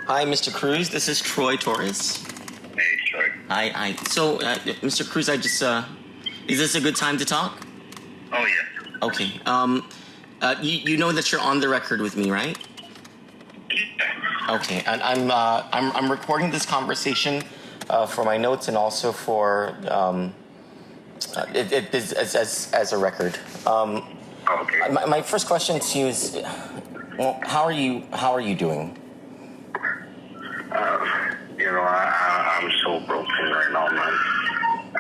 Hi, Mr. Cruz. This is Troy Torres. Hey, Troy. Hi. So, Mr. Cruz, is this a good time to talk? Oh, yeah. Okay. You know that you're on the record with me, right? Okay. And I'm recording this conversation for my notes and also for it is as a record. Okay. My first question to you is, well, how are you doing? I'm so broken right now, man.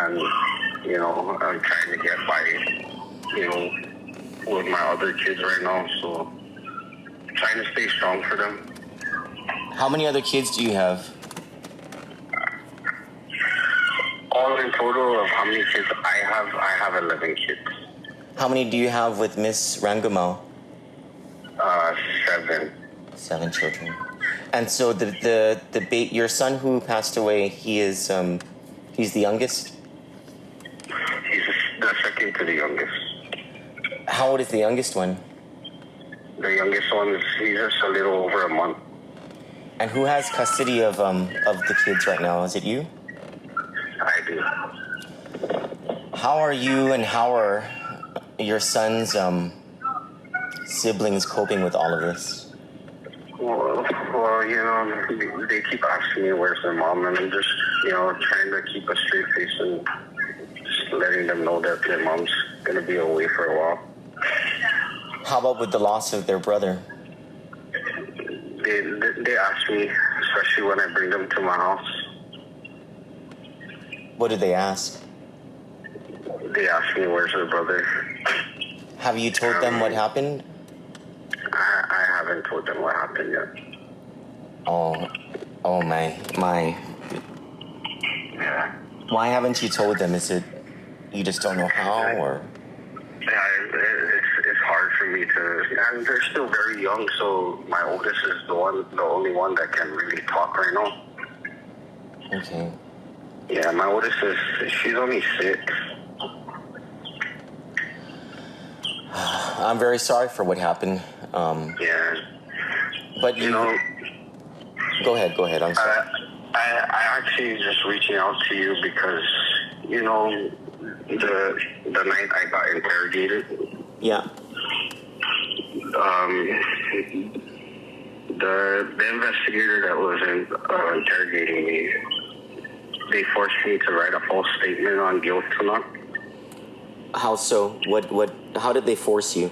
And, I'm trying to get by, with my other kids right now. So, trying to stay strong for them. How many other kids do you have? All in total of how many kids I have 11 kids. How many do you have with Miss Ramangou? 7. 7 children. And so your son who passed away, he's the youngest? He's the second to the youngest. How old is the youngest one? The youngest one he's just a little over a month. And who has custody of the kids right now? Is it you? I do. How are you and how are your son's siblings coping with all of this? Well, they keep asking me where's their mom, and I'm just, trying to keep a straight face and just letting them know that their mom's gonna be away for a while. How about with the loss of their brother? They ask me, especially when I bring them to my house. What did they ask? They ask me where's their brother. Have you told them what happened? I haven't told them what happened yet. Oh my. Yeah. Why haven't you told them? Is it you just don't know how, or? Yeah, it's hard for me to, and they're still very young, so my oldest is the only one that can really talk right now. Okay. Yeah, my oldest she's only 6. I'm very sorry for what happened. Yeah. But Go ahead. I'm sorry. I actually just reaching out to you because, the night I got interrogated. Yeah. The investigator that was interrogating me, they forced me to write a false statement on Giltinan. How so? How did they force you?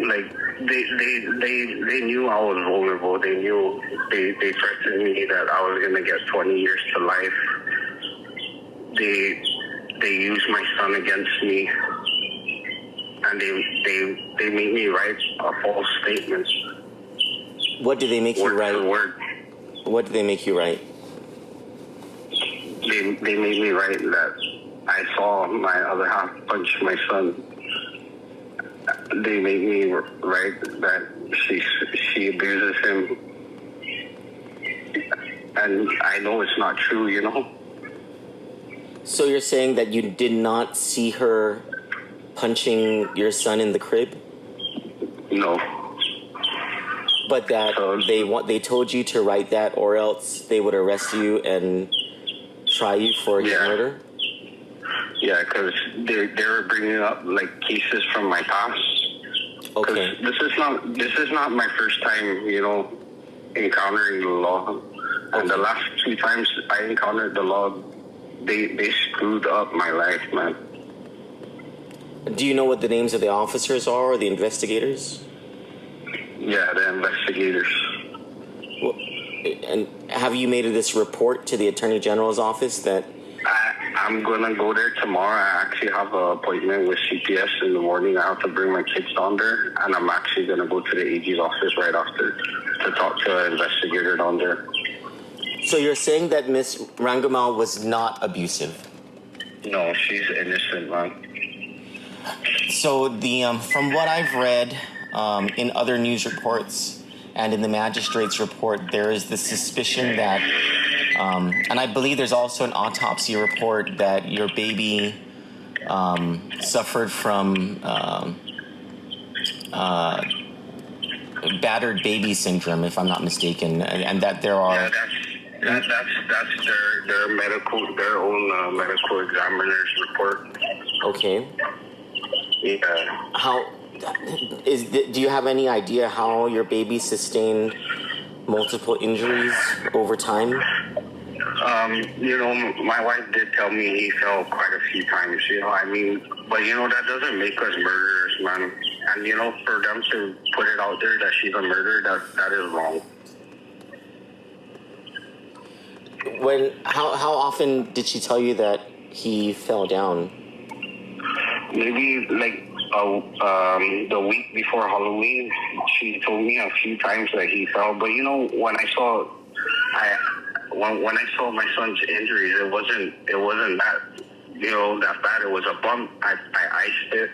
Like they knew I was vulnerable. They knew they threatened me that I was gonna get 20 years to life. They used my son against me, and they made me write a false statement. What did they make you write? Word for word. What did they make you write? They made me write that I saw my other half punch my son. They made me write that she abuses him, and I know it's not true, So you're saying that you did not see her punching your son in the crib? No. But that they told you to write that, or else they would arrest you and try you for murder? Yeah, because they were bringing up cases from my past. Okay. This is not my first time, encountering the law. Okay. And the last 2 times I encountered the law, they screwed up my life, man. Do you know what the names of the officers are or the investigators? Yeah, the investigators. Well, and have you made this report to the Attorney General's office that... I'm going to go there tomorrow. I actually have an appointment with CPS in the morning. I have to bring my kids down there, and I'm actually going to go to the AG's office right after to talk to an investigator down there. So you're saying that Miss Ramangou was not abusive? No, she's innocent, man. So from what I've read in other news reports and in the magistrate's report, there is the suspicion that, and I believe there's also an autopsy report that your baby suffered from battered baby syndrome, if I'm not mistaken, and that there are. Yeah, that's their own medical examiner's report. Okay. Yeah. Do you have any idea how your baby sustained multiple injuries over time? My wife did tell me he fell quite a few times, but that doesn't make us murderers, man. And, for them to put it out there that she's a murderer, that is wrong. How often did she tell you that he fell down? Maybe the week before Halloween, she told me a few times that he fell. But when I saw my son's injuries, it wasn't that that bad. It was a bump. I iced it.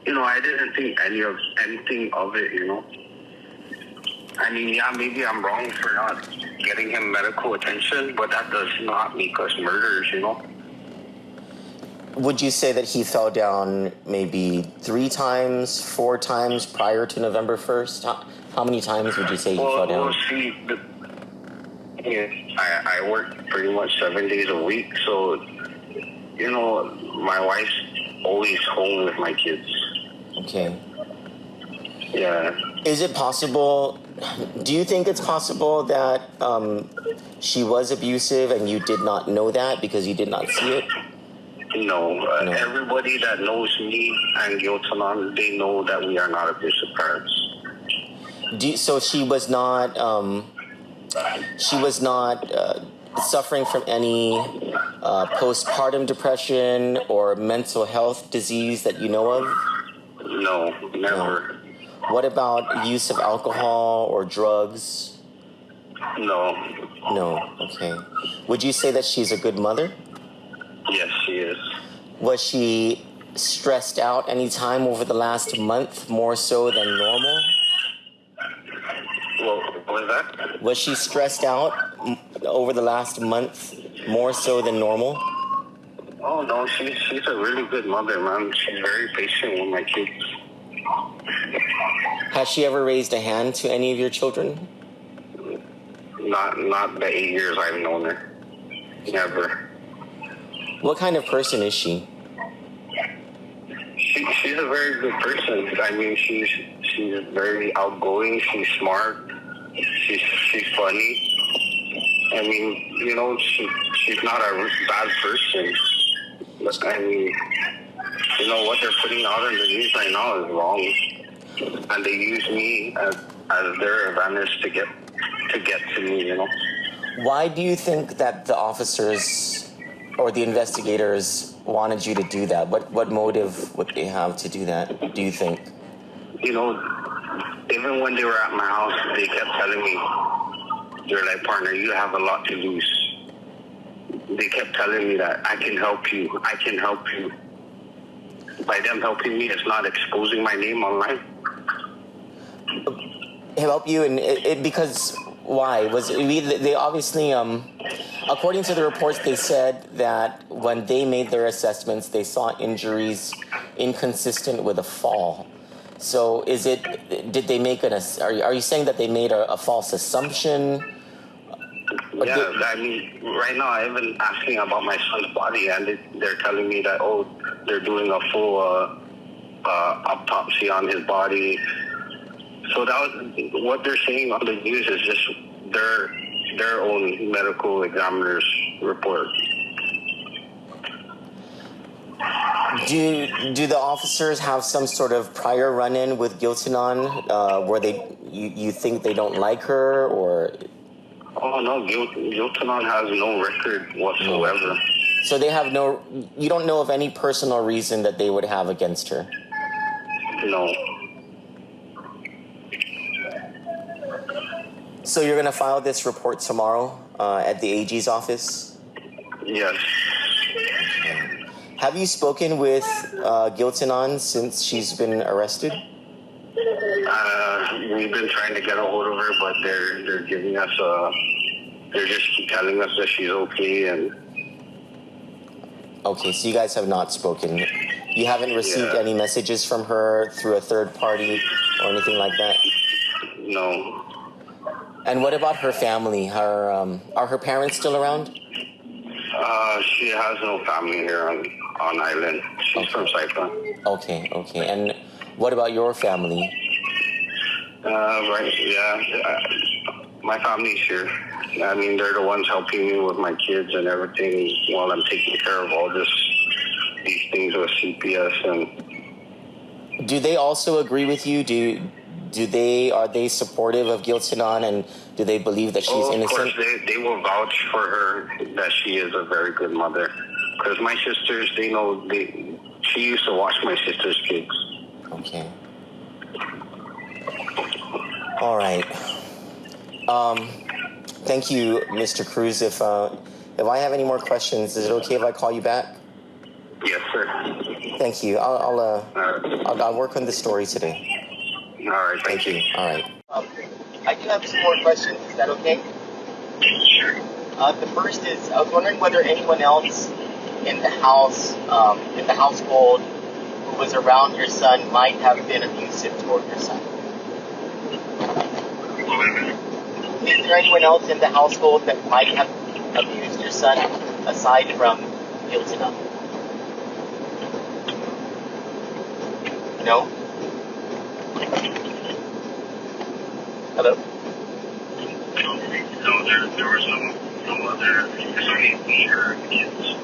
I didn't think anything of it. I mean, yeah, maybe I'm wrong for not getting him medical attention, but that does not make us murderers. Would you say that he fell down maybe 3 times, 4 times prior to November 1st? How many times would you say he fell down? Well, see, I work pretty much 7 days a week, so, my wife's always home with my kids. Okay. Yeah. Is it possible, do you think it's possible that she was abusive and you did not know that because you did not see it? No. Everybody that knows me and Giltinan, they know that we are not abusive parents. So she was not suffering from any postpartum depression or mental health disease that you know of? No, never. No. What about use of alcohol or drugs? No. No, okay. Would you say that she's a good mother? Yes, she is. Was she stressed out any time over the last month more so than normal? Well, what was that? Was she stressed out over the last month more so than normal? Oh, no, she's a really good mother, man. She's very patient with my kids. Has she ever raised a hand to any of your children? Not the 8 years I've known her. Never. What kind of person is she? She's a very good person. I mean, she's very outgoing. She's smart. She's funny. I mean, she's not a bad person. But I mean, what they're putting out in the news right now is wrong, and they use me as their advantage to get to me. Why do you think that the officers or the investigators wanted you to do that? What motive would they have to do that, do you think? Even when they were at my house, they kept telling me, they're like, partner, you have a lot to lose. They kept telling me that I can help you. I can help you. By them helping me, it's not exposing my name online. Help you, and because why? They obviously, according to the reports, they said that when they made their assessments, they saw injuries inconsistent with a fall. So did they make are you saying that they made a false assumption? Yeah, I mean, right now I've been asking about my son's body, and they're telling me that, they're doing a full autopsy on his body. So what they're saying on the news is just their own medical examiner's report. Do the officers have some sort of prior run-in with Giltinan where you think they don't like her, or? Oh no, Giltinan has no record whatsoever. So they have you don't know of any personal reason that they would have against her? No. So you're going to file this report tomorrow at the AG's office? Yes. Have you spoken with Giltinan since she's been arrested? We've been trying to get a hold of her, but they're giving us they're just telling us that she's okay. And okay, so you guys have not spoken. You haven't received any messages from her through a third party or anything like that? No. And what about her family? Are her parents still around? She has no family here on island. She's from Saipan. Okay. And what about your family? Right, yeah. My family's here. I mean, they're the ones helping me with my kids and everything while I'm taking care of all these things with CPS. And Do they also agree with you? Are they supportive of Giltinan, and do they believe that she's innocent? Of course, they will vouch for her that she is a very good mother. Because my sisters, they know, she used to watch my sister's kids. Okay. All right. Thank you, Mr. Cruz. If I have any more questions, is it okay if I call you back? Yes, sir. Thank you. I'll work on this story today. All right. Thank you. All right. I do have some more questions. Is that okay? Sure. The first is, I was wondering whether anyone else in the household who was around your son might have been abusive toward your son. Is there anyone else in the household that might have abused your son aside from Giltinan? No? Hello? No, there was no other kids.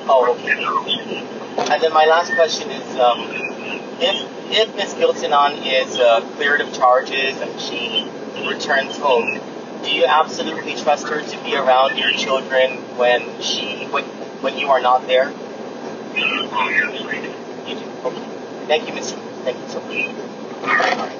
Oh, okay. And then my last question is, if Miss Giltinan is cleared of charges and she returns home, do you absolutely trust her to be around your children when you are not there? Oh, yes, I do. You do. Okay. Thank you, Mr. Thank you so much. All right.